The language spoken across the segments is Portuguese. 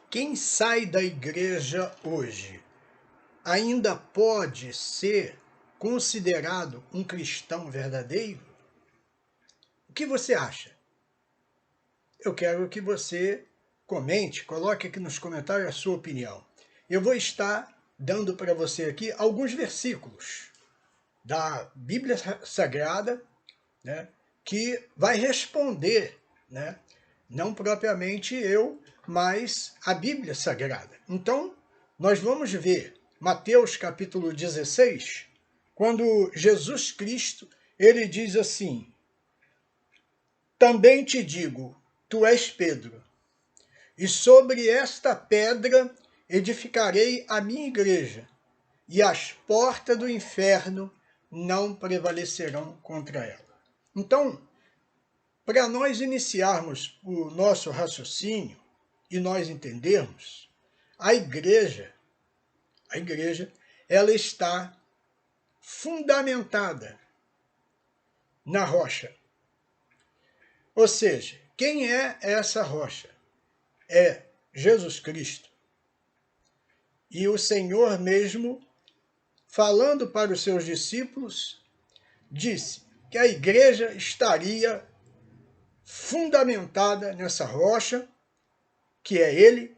Quem sai da igreja hoje ainda pode ser considerado um cristão verdadeiro? O que você acha? Eu quero que você comente, coloque aqui nos comentários a sua opinião. Eu vou estar dando para você aqui alguns versículos da Bíblia Sagrada, né, que vai responder, né, não propriamente eu, mas a Bíblia Sagrada. Então, nós vamos ver Mateus capítulo 16, quando Jesus Cristo, ele diz assim: também te digo, tu és Pedro, e sobre esta pedra edificarei a minha igreja, e as portas do inferno não prevalecerão contra ela. Então, para nós iniciarmos o nosso raciocínio e nós entendermos, a igreja, ela está fundamentada na rocha. Ou seja, quem é essa rocha? É Jesus Cristo. E o Senhor mesmo, falando para os seus discípulos, disse que a igreja estaria fundamentada nessa rocha, que é Ele,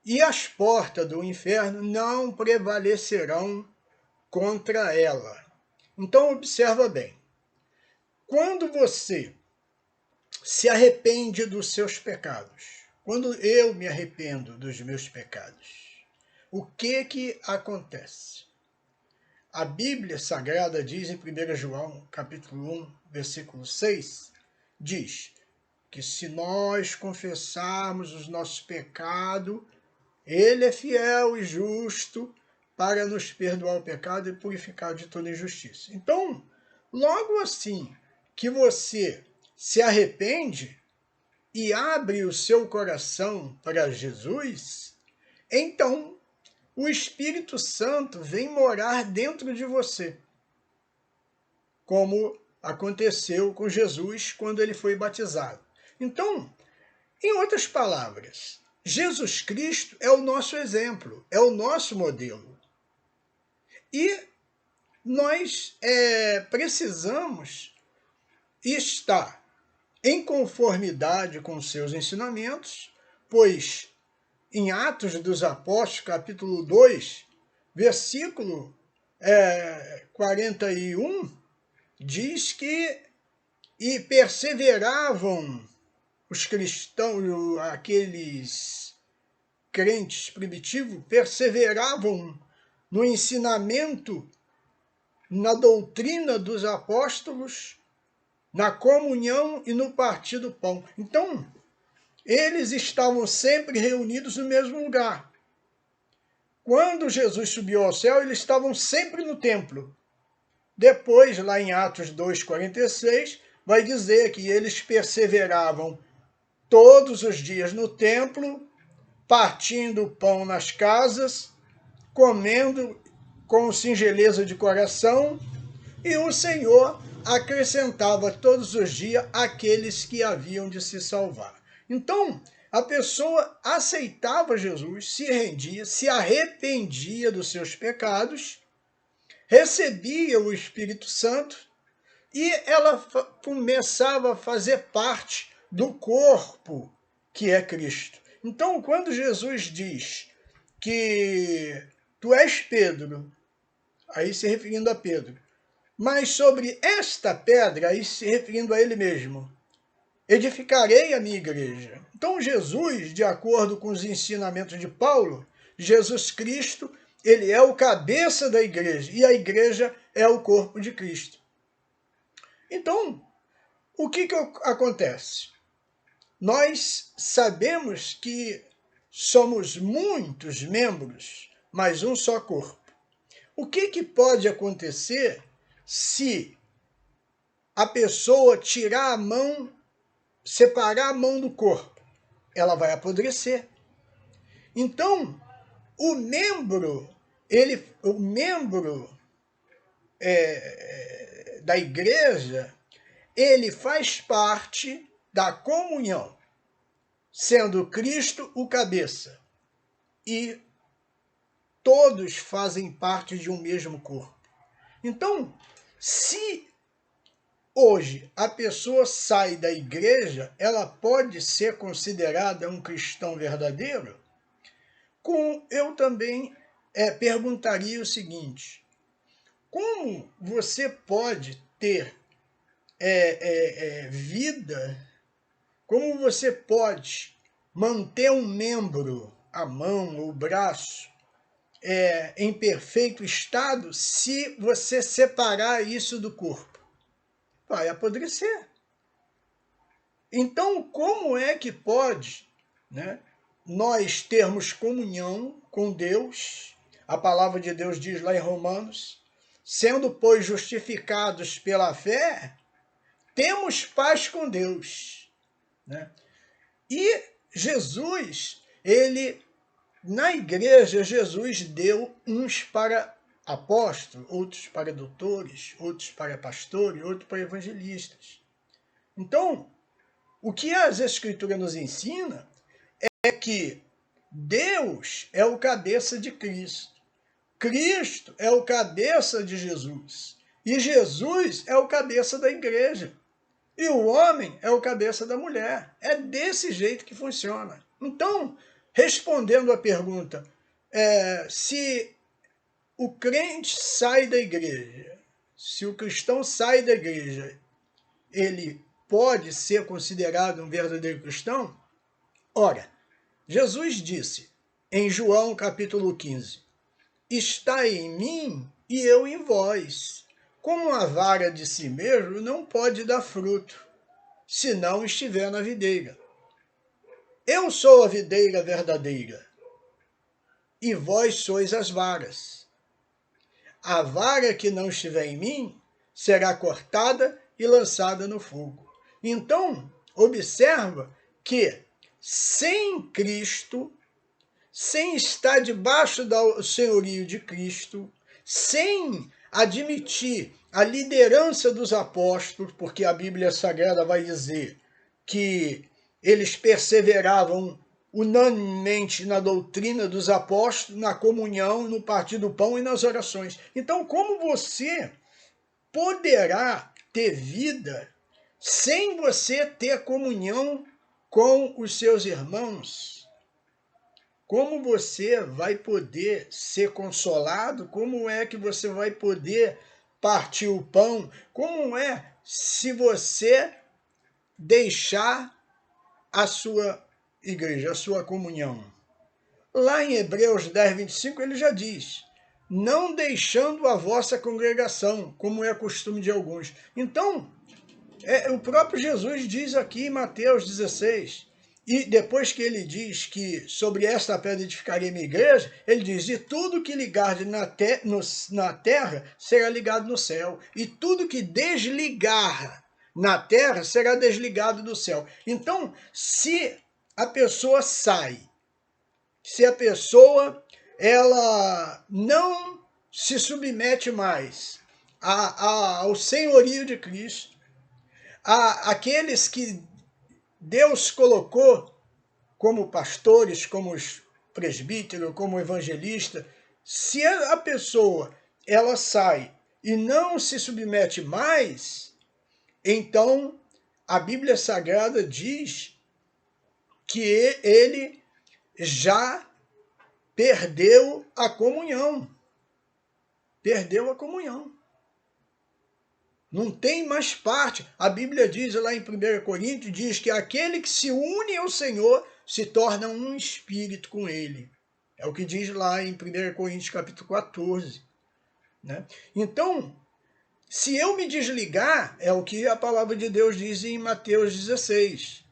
e as portas do inferno não prevalecerão contra ela. Então, observa bem. Quando você se arrepende dos seus pecados, quando eu me arrependo dos meus pecados, o que acontece? A Bíblia Sagrada diz em 1 João, capítulo 1, versículo 6, diz que se nós confessarmos os nossos pecados, Ele é fiel e justo para nos perdoar o pecado e purificar de toda injustiça. Então, logo assim que você se arrepende e abre o seu coração para Jesus, então o Espírito Santo vem morar dentro de você, como aconteceu com Jesus quando ele foi batizado. Então, em outras palavras, Jesus Cristo é o nosso exemplo, é o nosso modelo. E nós precisamos estar em conformidade com seus ensinamentos, pois em Atos dos Apóstolos, capítulo 2, versículo 41, diz que e perseveravam os cristãos, aqueles crentes primitivos, perseveravam no ensinamento, na doutrina dos apóstolos, na comunhão e no partir do pão. Então, eles estavam sempre reunidos no mesmo lugar. Quando Jesus subiu ao céu, eles estavam sempre no templo. Depois, lá em Atos 2,46, vai dizer que eles perseveravam todos os dias no templo, partindo o pão nas casas, comendo com singeleza de coração, e o Senhor acrescentava todos os dias aqueles que haviam de se salvar. Então, a pessoa aceitava Jesus, se rendia, se arrependia dos seus pecados, recebia o Espírito Santo e ela começava a fazer parte do corpo que é Cristo. Então, quando Jesus diz que tu és Pedro, aí se referindo a Pedro, mas sobre esta pedra, aí se referindo a ele mesmo, edificarei a minha igreja. Então Jesus, de acordo com os ensinamentos de Paulo, Jesus Cristo, ele é o cabeça da igreja, e a igreja é o corpo de Cristo. Então, o que acontece? Nós sabemos que somos muitos membros, mas um só corpo. O que pode acontecer se a pessoa tirar a mão, separar a mão do corpo? Ela vai apodrecer. Então, o membro da igreja, ele faz parte da comunhão, sendo Cristo o cabeça. e todos fazem parte de um mesmo corpo. Então, se hoje a pessoa sai da igreja, ela pode ser considerada um cristão verdadeiro? Eu também perguntaria o seguinte: como você pode ter vida, como você pode manter um membro, a mão ou o braço, em perfeito estado, se você separar isso do corpo? Vai apodrecer. Então, como é que pode, né, nós termos comunhão com Deus? A palavra de Deus diz lá em Romanos: sendo, pois, justificados pela fé, temos paz com Deus, né? E Jesus, na igreja, Jesus deu uns para apóstolos, outros para doutores, outros para pastores, outros para evangelistas. Então, o que as Escrituras nos ensinam é que Deus é o cabeça de Cristo, Cristo é o cabeça de Jesus, e Jesus é o cabeça da igreja, e o homem é o cabeça da mulher. É desse jeito que funciona. Então, respondendo à pergunta, se o crente sai da igreja, se o cristão sai da igreja, ele pode ser considerado um verdadeiro cristão? Ora, Jesus disse em João capítulo 15, está em mim e eu em vós. Como a vara de si mesmo não pode dar fruto, se não estiver na videira. Eu sou a videira verdadeira, e vós sois as varas. A vara que não estiver em mim será cortada e lançada no fogo. Então, observa que sem Cristo, sem estar debaixo do senhorio de Cristo, sem admitir a liderança dos apóstolos, porque a Bíblia Sagrada vai dizer que eles perseveravam unanimemente na doutrina dos apóstolos, na comunhão, no partir do pão e nas orações. Então, como você poderá ter vida sem você ter comunhão com os seus irmãos? Como você vai poder ser consolado? Como é que você vai poder partir o pão? Como é se você deixar a sua igreja, a sua comunhão? Lá em Hebreus 10, 25, ele já diz: não deixando a vossa congregação, como é costume de alguns. Então, o próprio Jesus diz aqui em Mateus 16, e depois que ele diz que sobre esta pedra edificarei minha igreja, ele diz: e tudo que ligar na terra será ligado no céu, e tudo que desligar na terra será desligado do céu. Então, se a pessoa sai, se a pessoa ela não se submete mais ao senhorio de Cristo, aqueles que Deus colocou como pastores, como presbíteros, como evangelista, se a pessoa ela sai e não se submete mais, então a Bíblia Sagrada diz que ele já perdeu a comunhão. Perdeu a comunhão. Não tem mais parte. A Bíblia diz lá em 1 Coríntios, diz que aquele que se une ao Senhor se torna um espírito com ele. É o que diz lá em 1 Coríntios capítulo 14. Né? Então, se eu me desligar, é o que a palavra de Deus diz em Mateus 16.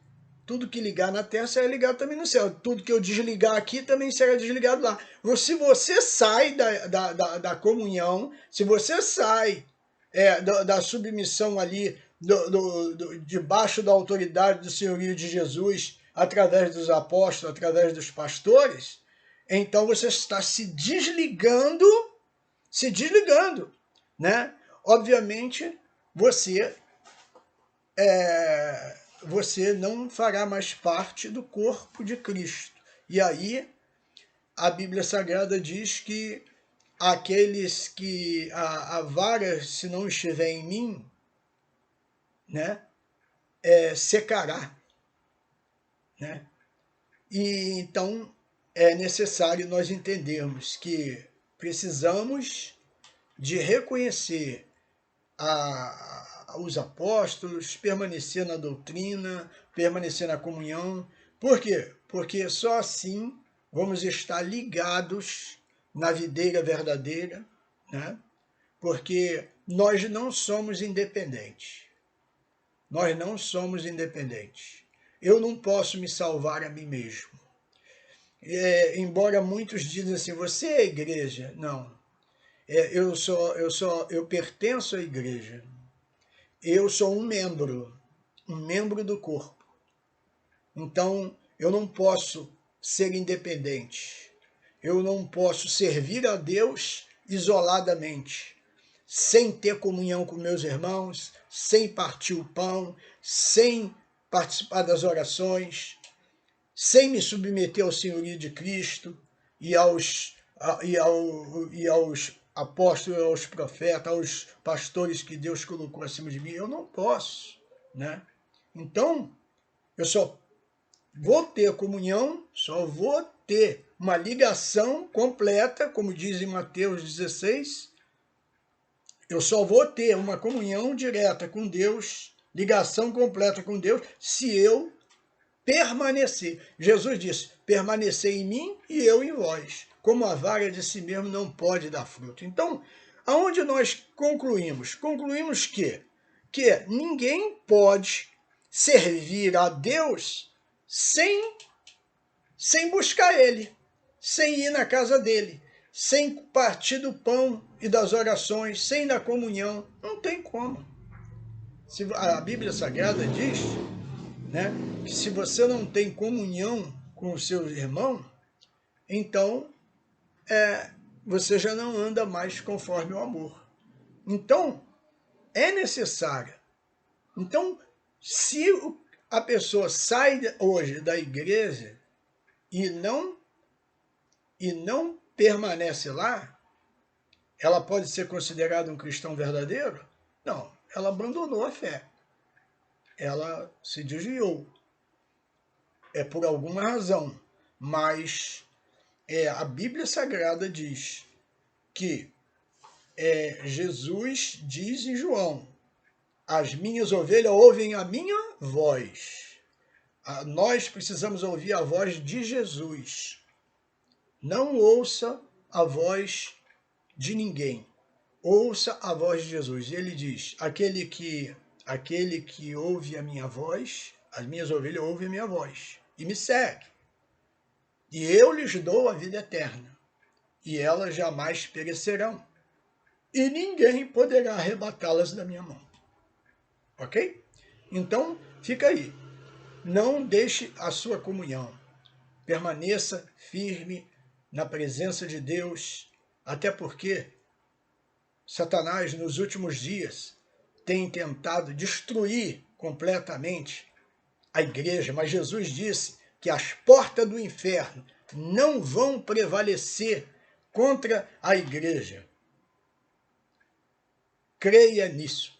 Tudo que ligar na terra será ligado também no céu. Tudo que eu desligar aqui também será desligado lá. Se você sai da comunhão, se você sai da submissão ali, debaixo da autoridade do senhorio de Jesus, através dos apóstolos, através dos pastores, então você está se desligando, né? Obviamente, você não fará mais parte do corpo de Cristo. E aí a Bíblia Sagrada diz que aqueles que a vara, se não estiver em mim, né, secará, né? E então é necessário nós entendermos que precisamos de reconhecer os apóstolos, permanecer na doutrina, permanecer na comunhão. Por quê? Porque só assim vamos estar ligados na videira verdadeira, né? Porque nós não somos independentes. Nós não somos independentes. Eu não posso me salvar a mim mesmo. Embora muitos dizem assim, você é a igreja. Não. Eu pertenço à igreja. Eu sou um membro do corpo. Então, eu não posso ser independente. Eu não posso servir a Deus isoladamente, sem ter comunhão com meus irmãos, sem partir o pão, sem participar das orações, sem me submeter ao senhorio de Cristo e aos apóstolos, aos profetas, aos pastores que Deus colocou acima de mim. Eu não posso, né? Então, eu só vou ter comunhão, só vou ter uma ligação completa, como diz em Mateus 16, eu só vou ter uma comunhão direta com Deus, ligação completa com Deus, se eu permanecer. Jesus disse, permanecer em mim e eu em vós. Como a vara de si mesmo não pode dar fruto. Então, aonde nós concluímos? Concluímos que ninguém pode servir a Deus sem buscar Ele, sem ir na casa dele, sem partir do pão e das orações, sem ir na comunhão. Não tem como. A Bíblia Sagrada diz, né, que se você não tem comunhão com o seu irmão, então você já não anda mais conforme o amor. Então, é necessário. Então, se a pessoa sai hoje da igreja e não permanece lá, ela pode ser considerada um cristão verdadeiro? Não, ela abandonou a fé. Ela se desviou. É por alguma razão, mas a Bíblia Sagrada diz que Jesus diz em João, as minhas ovelhas ouvem a minha voz. Nós precisamos ouvir a voz de Jesus. Não ouça a voz de ninguém. Ouça a voz de Jesus. Ele diz, aquele que ouve a minha voz, as minhas ovelhas ouvem a minha voz e me segue. E eu lhes dou a vida eterna, e elas jamais perecerão, e ninguém poderá arrebatá-las da minha mão. Ok? Então, fica aí. Não deixe a sua comunhão. Permaneça firme na presença de Deus, até porque Satanás, nos últimos dias, tem tentado destruir completamente a igreja, mas Jesus disse que as portas do inferno não vão prevalecer contra a igreja. Creia nisso.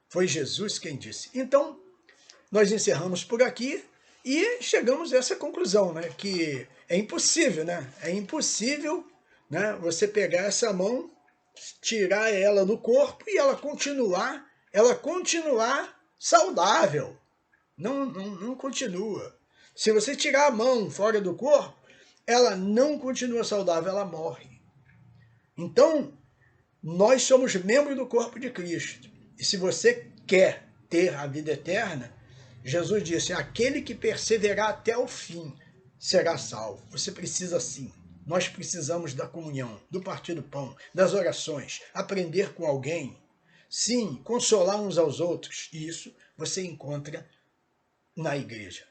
Foi Jesus quem disse. Então, nós encerramos por aqui e chegamos a essa conclusão, né? Que é impossível, né? É impossível, né, você pegar essa mão, tirar ela do corpo e ela continuar saudável. Não continua. Se você tirar a mão fora do corpo, ela não continua saudável, ela morre. Então, nós somos membros do corpo de Cristo. E se você quer ter a vida eterna, Jesus disse, aquele que perseverar até o fim será salvo. Você precisa sim. Nós precisamos da comunhão, do partir do pão, das orações, aprender com alguém. Sim, consolar uns aos outros. E isso você encontra na igreja.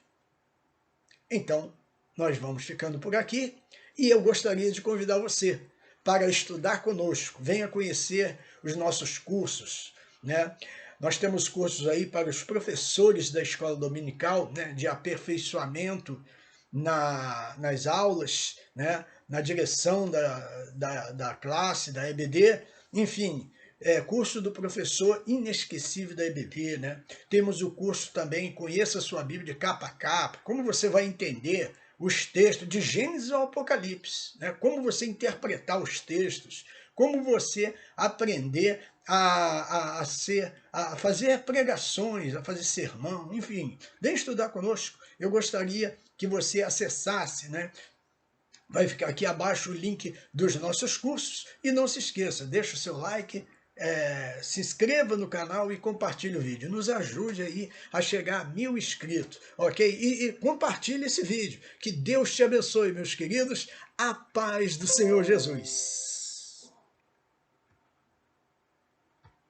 Então, nós vamos ficando por aqui e eu gostaria de convidar você para estudar conosco. Venha conhecer os nossos cursos, né? Nós temos cursos aí para os professores da escola dominical, né, de aperfeiçoamento nas aulas, né, na direção da classe, da EBD, enfim, curso do professor inesquecível da EBD, né? Temos o curso também Conheça a Sua Bíblia de Capa a Capa, como você vai entender os textos de Gênesis ao Apocalipse, né? Como você interpretar os textos, como você aprender a fazer pregações, a fazer sermão, enfim, vem estudar conosco. Eu gostaria que você acessasse, né? Vai ficar aqui abaixo o link dos nossos cursos. E não se esqueça, deixa o seu like, se inscreva no canal e compartilhe o vídeo. Nos ajude aí a chegar a 1000 inscritos, ok? E compartilhe esse vídeo. Que Deus te abençoe, meus queridos. A paz do Senhor Jesus.